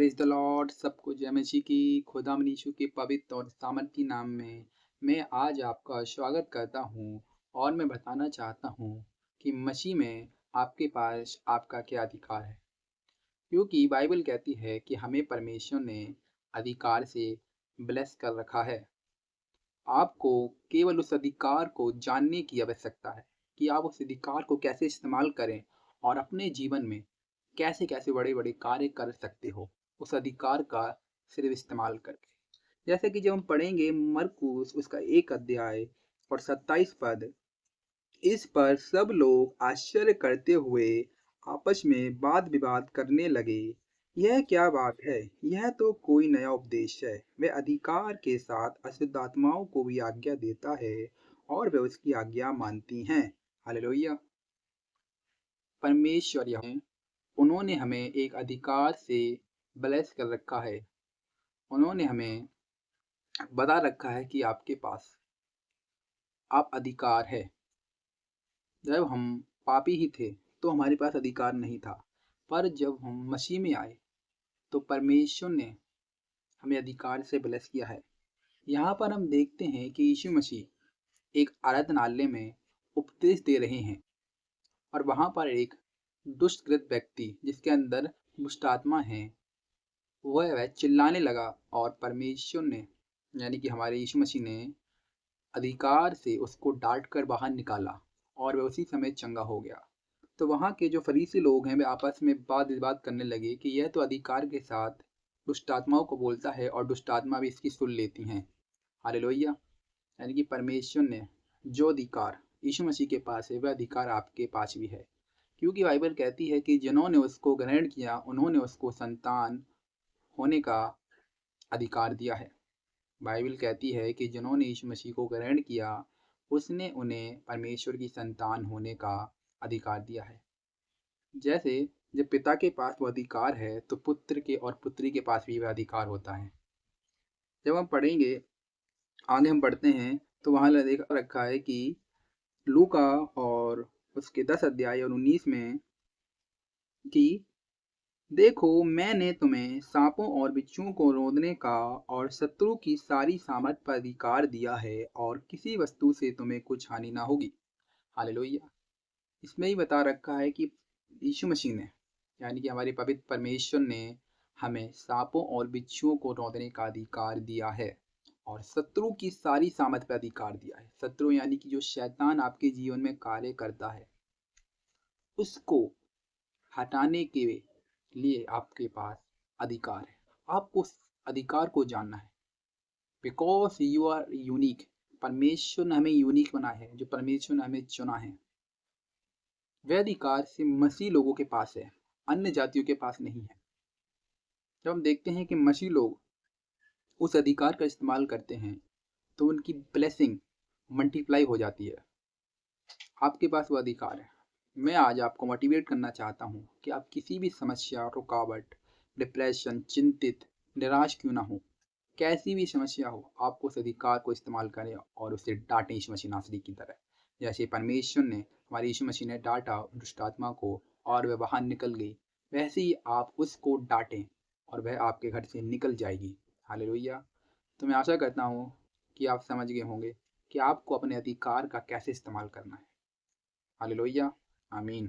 Praise the Lord. सबको जय मसीह की। खुदा मनीशु के पवित्र और सामर्थी नाम में मैं आज आपका स्वागत करता हूँ और मैं बताना चाहता हूँ कि मसीह में आपके पास आपका क्या अधिकार है। क्योंकि बाइबल कहती है कि हमें परमेश्वर ने अधिकार से ब्लेस कर रखा है। आपको केवल उस अधिकार को जानने की आवश्यकता है कि आप उस अधिकार को कैसे इस्तेमाल करें और अपने जीवन में कैसे कैसे बड़े बड़े कार्य कर सकते हो उस अधिकार का सिर्फ इस्तेमाल करके। जैसे कि जब हम पढ़ेंगे मरकुस उसका 1 अध्याय और 27 पद, इस पर सब लोग आश्चर्य करते हुए आपस में वाद विवाद करने लगे, यह क्या बात है, यह तो कोई नया उपदेश है। वह अधिकार के साथ अशुद्ध आत्माओं को भी आज्ञा देता है और वे उसकी आज्ञा मानती हैं। हालेलुया। परमेश्वर यहोवा, उन्होंने हमें एक अधिकार से ब्लेस कर रखा है। उन्होंने हमें बता रखा है कि आपके पास आप अधिकार है। जब हम पापी ही थे तो हमारे पास अधिकार नहीं था, पर जब हम मसीह में आए तो परमेश्वर ने हमें अधिकार से ब्लेस किया है। यहाँ पर हम देखते हैं कि यीशु मसीह एक आराधनालय में उपदेश दे रहे हैं और वहाँ पर एक दुष्टकृत व्यक्ति जिसके अंदर दुष्ट आत्मा है वह चिल्लाने लगा और परमेश्वर ने यानी कि हमारे यीशु मसीह ने अधिकार से उसको डांट कर बाहर निकाला और वह उसी समय चंगा हो गया। तो वहाँ के जो फरीसी लोग हैं वे आपस में वाद विवाद करने लगे कि यह तो अधिकार के साथ दुष्ट आत्माओं को बोलता है और दुष्ट आत्मा भी इसकी सुन लेती हैं। हालेलुया। यानी कि परमेश्वर ने जो अधिकार यीशु मसीह के पास है वह अधिकार आपके पास भी है। क्योंकि बाइबल कहती है कि जिन्होंने उसको ग्रहण किया उन्होंने उसको संतान होने का अधिकार दिया है। बाइबल कहती है कि जिन्होंने यीशु मसीह को ग्रहण किया उसने उन्हें परमेश्वर की संतान होने का अधिकार दिया है। जैसे जब पिता के पास वो अधिकार है तो पुत्र के और पुत्री के पास भी वह अधिकार होता है। जब हम पढ़ेंगे आगे हम बढ़ते हैं तो वहाँ लिखा रखा है कि लूका और उसके 10 अध्याय और 19 में कि देखो मैंने तुम्हें सांपों और बिच्छुओं को रोकने का और शत्रु की सारी सामर्थ पर अधिकार दिया है और किसी वस्तु से तुम्हें कुछ हानि ना होगी। हालेलुया। इसमें ही बता रखा है कि यीशु मसीह ने यानी कि हमारे पवित्र परमेश्वर ने हमें सांपों और बिच्छुओं को रौंदने का अधिकार दिया है और शत्रु की सारी सामर्थ पर अधिकार दिया है। शत्रु यानी कि जो शैतान आपके जीवन में कार्य करता है उसको हटाने के लिए आपके पास अधिकार है। आपको उस अधिकार को जानना है। Because you are unique. परमेश्वर ने हमें यूनिक बनाया है। जो परमेश्वर ने हमें चुना है वह अधिकार से मसीह लोगों के पास है, अन्य जातियों के पास नहीं है। जब हम देखते हैं कि मसीह लोग उस अधिकार का इस्तेमाल करते हैं तो उनकी ब्लेसिंग मल्टीप्लाई हो जाती है। आपके पास वो अधिकार है। मैं आज आपको मोटिवेट करना चाहता हूँ कि आप किसी भी समस्या, रुकावट, डिप्रेशन, चिंतित, निराश क्यों ना हो, कैसी भी समस्या हो, आपको उस अधिकार को इस्तेमाल करें और उसे डांटें यीशु मसीह नासरी की तरह। जैसे परमेश्वर ने हमारे यीशु मसीह ने डांटा दुष्ट आत्मा को और वह बाहर निकल गई, वैसे ही आप उसको डांटें और वह आपके घर से निकल जाएगी। हालेलुया। तो मैं आशा करता हूँ कि आप समझ गए होंगे कि आपको अपने अधिकार का कैसे इस्तेमाल करना है। हालेलुया। आमीन।